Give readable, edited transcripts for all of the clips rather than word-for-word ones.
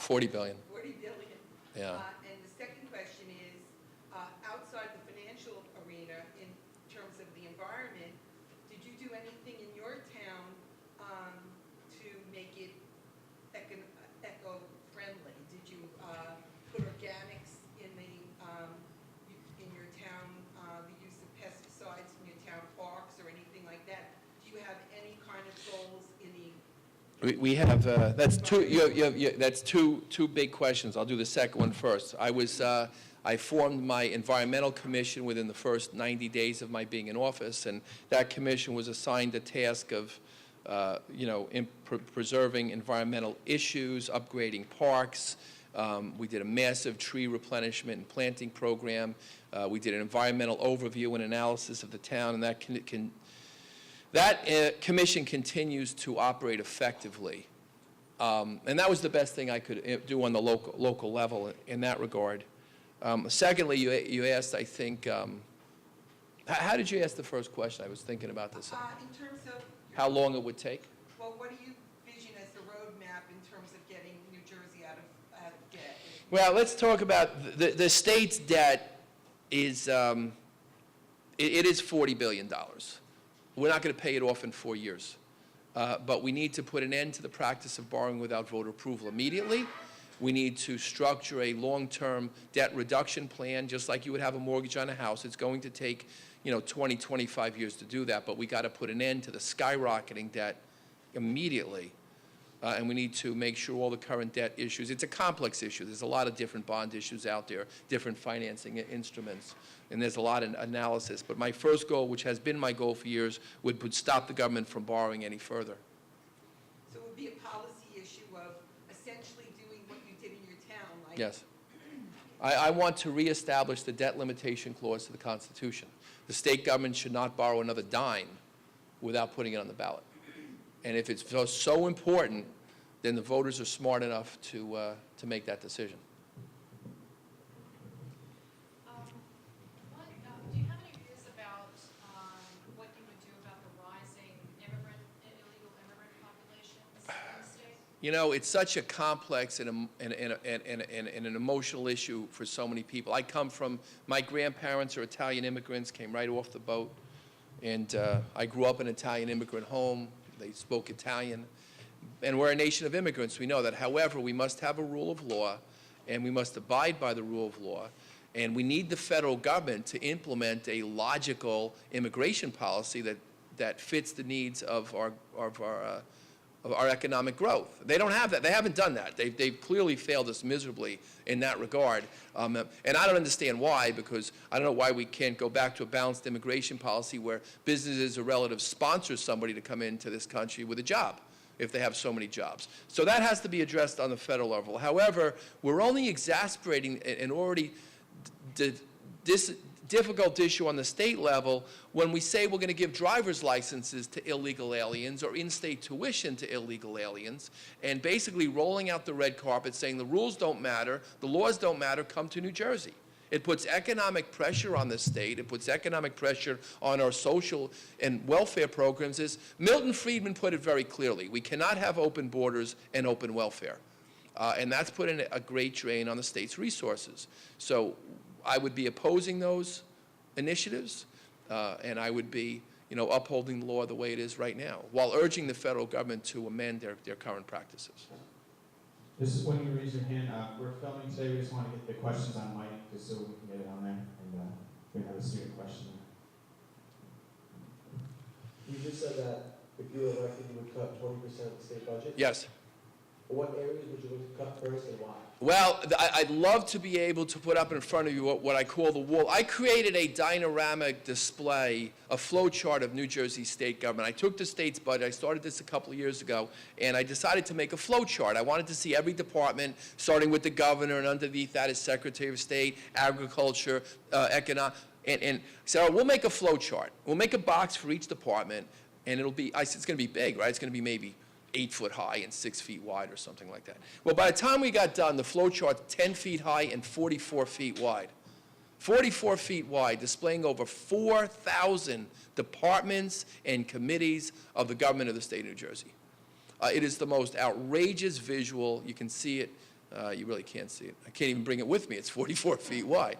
$40 billion. 40 billion. Yeah. And the second question is, outside the financial arena, in terms of the environment, did you do anything in your town to make it eco-friendly? Did you put organics in your town, the use of pesticides in your town parks or anything like that? Do you have any kind of goals in the We have, that's that's two big questions. I'll do the second one first. I formed my environmental commission within the first 90 days of my being in office, and that commission was assigned the task of, preserving environmental issues, upgrading parks. We did a massive tree replenishment and planting program. We did an environmental overview and analysis of the town, and that commission continues to operate effectively. And that was the best thing I could do on the local level in that regard. Secondly, you asked, I think, how did you ask the first question? I was thinking about this. in terms of How long it would take? well, what do you vision as the roadmap in terms of getting New Jersey out of debt? Well, let's talk about the state's debt is, it is $40 billion. We're not going to pay it off in 4 years. But we need to put an end to the practice of borrowing without voter approval immediately. We need to structure a long-term debt reduction plan, just like you would have a mortgage on a house. It's going to take, 20, 25 years to do that, but we got to put an end to the skyrocketing debt immediately. And we need to make sure all the current debt issues, it's a complex issue. There's a lot of different bond issues out there, different financing instruments, and there's a lot of analysis. But my first goal, which has been my goal for years, would stop the government from borrowing any further. So it would be a policy issue of essentially doing what you did in your town, like Yes. I want to reestablish the debt limitation clause to the Constitution. The state government should not borrow another dime without putting it on the ballot. And if it's so important, then the voters are smart enough to make that decision. Do you have any views about what you would do about the rising illegal immigrant populations in the state? It's such a complex and an emotional issue for so many people. My grandparents are Italian immigrants, came right off the boat, and I grew up in an Italian immigrant home. They spoke Italian, and we're a nation of immigrants. We know that. However, we must have a rule of law, and we must abide by the rule of law, and we need the federal government to implement a logical immigration policy that fits the needs of our economic growth. They don't have that. They haven't done that. They've clearly failed us miserably in that regard. And I don't understand why, because I don't know why we can't go back to a balanced immigration policy where businesses or relatives sponsor somebody to come into this country with a job, if they have so many jobs. So that has to be addressed on the federal level. However, we're only exacerbating an already difficult issue on the state level when we say we're going to give driver's licenses to illegal aliens or in-state tuition to illegal aliens, and basically rolling out the red carpet saying the rules don't matter, the laws don't matter, come to New Jersey. It puts economic pressure on the state. It puts economic pressure on our social and welfare programs. As Milton Friedman put it very clearly, we cannot have open borders and open welfare. And that's put in a great drain on the state's resources. So I would be opposing those initiatives, and I would be, upholding the law the way it is right now, while urging the federal government to amend their current practices. This is when you raise your hand. We're filming today. We just want to get the questions on mic, just so we can get it on there, and we have a student question. You just said that if you were elected, you would cut 20% of the state budget? Yes. What areas would you look to cut first and why? Well, I'd love to be able to put up in front of you what I call the wall. I created a dynamic display, a flow chart of New Jersey state government. I took the state's budget. I started this a couple of years ago, and I decided to make a flow chart. I wanted to see every department, starting with the governor, and underneath that is Secretary of State, Agriculture, Economic, and so we'll make a flow chart. We'll make a box for each department, and it'll be, it's going to be big, right? It's going to be maybe 8 foot high and 6 feet wide or something like that. Well, by the time we got done, the flow chart 10 feet high and 44 feet wide. 44 feet wide, displaying over 4,000 departments and committees of the government of the state of New Jersey. It is the most outrageous visual. You can see it You really can't see it. I can't even bring it with me. It's 44 feet wide.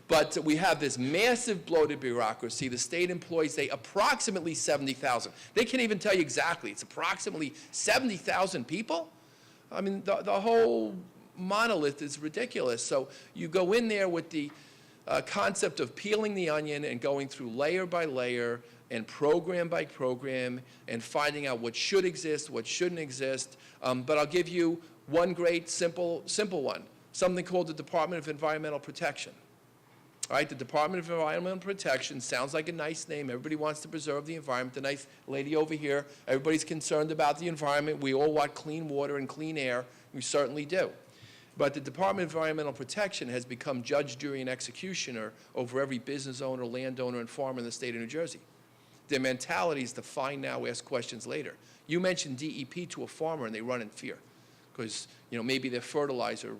But we have this massive bloated bureaucracy. The state employs, approximately 70,000. They can't even tell you exactly. It's approximately 70,000 people. I mean, the whole monolith is ridiculous. So you go in there with the concept of peeling the onion and going through layer by layer and program by program and finding out what should exist, what shouldn't exist. But I'll give you one great simple one, something called the Department of Environmental Protection. All right, the Department of Environmental Protection sounds like a nice name. Everybody wants to preserve the environment. The nice lady over here, everybody's concerned about the environment. We all want clean water and clean air. We certainly do. But the Department of Environmental Protection has become judge, jury, and executioner over every business owner, landowner, and farmer in the state of New Jersey. Their mentality is to find now, ask questions later. You mention DEP to a farmer and they run in fear because, you know, maybe their fertilizer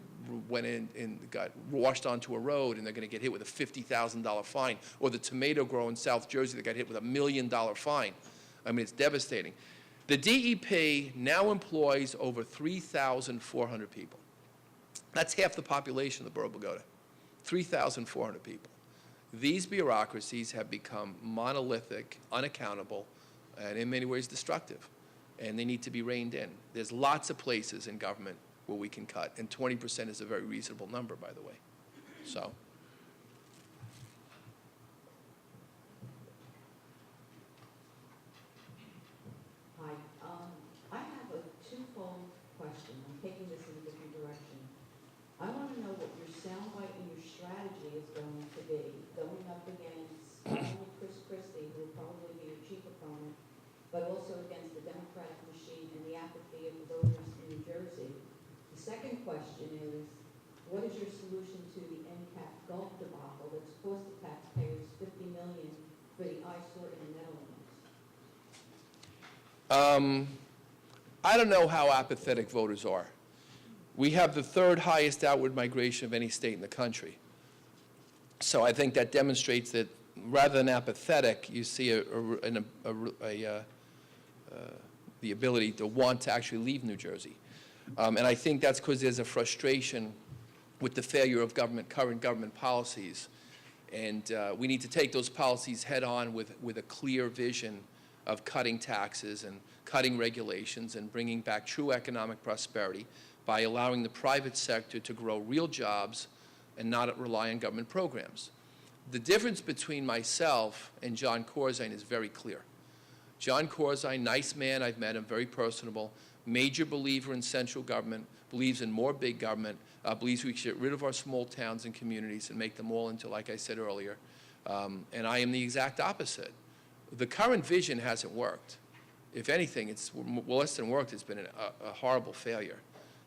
went in and got washed onto a road and they're going to get hit with a $50,000 fine, or the tomato grower in South Jersey that got hit with $1 million fine. I mean, it's devastating. The DEP now employs over 3,400 people. That's half the population of the borough of Bogota, 3,400 people. These bureaucracies have become monolithic, unaccountable, and in many ways destructive, and they need to be reined in. There's lots of places in government where we can cut, and 20% is a very reasonable number, by the way. So. Hi, I have a twofold question. I'm taking this in a different direction. I want to know what your soundbite and your strategy is going to be, going up against not only Chris Christie, who will probably be your chief opponent, but also against the Democratic machine and the apathy of the voters in New Jersey. The second question is, what is your solution to the NCAP Gulf debacle that's cost the taxpayers $50 million for the eyesore in the Netherlands? I don't know how apathetic voters are. We have the third highest outward migration of any state in the country. So I think that demonstrates that rather than apathetic, you see the ability to want to actually leave New Jersey. And I think that's because there's a frustration with the failure of current government policies. And we need to take those policies head on with a clear vision of cutting taxes and cutting regulations and bringing back true economic prosperity by allowing the private sector to grow real jobs and not rely on government programs. The difference between myself and John Corzine is very clear. John Corzine, nice man, I've met him, very personable, major believer in central government, believes in more big government, believes we should get rid of our small towns and communities and make them all into, like I said earlier, and I am the exact opposite. The current vision hasn't worked. If anything, it's less than worked. It's been a horrible failure.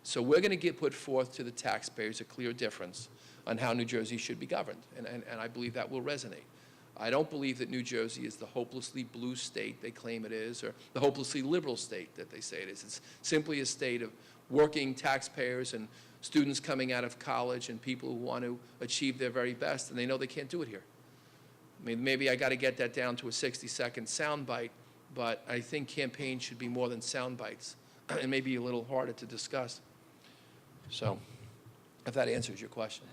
So we're going to put forth to the taxpayers a clear difference on how New Jersey should be governed, and I believe that will resonate. I don't believe that New Jersey is the hopelessly blue state they claim it is, or the hopelessly liberal state that they say it is. It's simply a state of working taxpayers and students coming out of college and people who want to achieve their very best, and they know they can't do it here. I mean, maybe I got to get that down to a 60-second soundbite, but I think campaigns should be more than sound bites, and maybe a little harder to discuss. So, if that answers your question.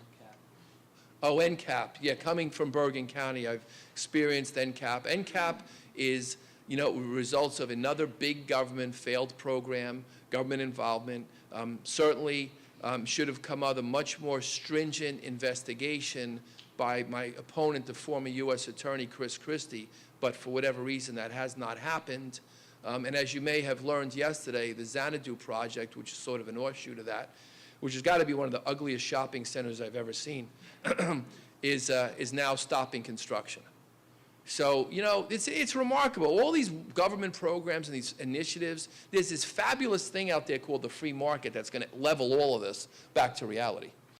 Oh, NCAP. Yeah, coming from Bergen County, I've experienced NCAP. NCAP is, you know, results of another big government failed program, government involvement. Certainly should have come out of a much more stringent investigation by my opponent, the former U.S. Attorney Chris Christie, but for whatever reason that has not happened. And as you may have learned yesterday, the Xanadu project, which is sort of an offshoot of that, which has got to be one of the ugliest shopping centers I've ever seen, is now stopping construction. So, you know, it's remarkable. All these government programs and these initiatives, there's this fabulous thing out there called the free market that's going to level all of this back to reality.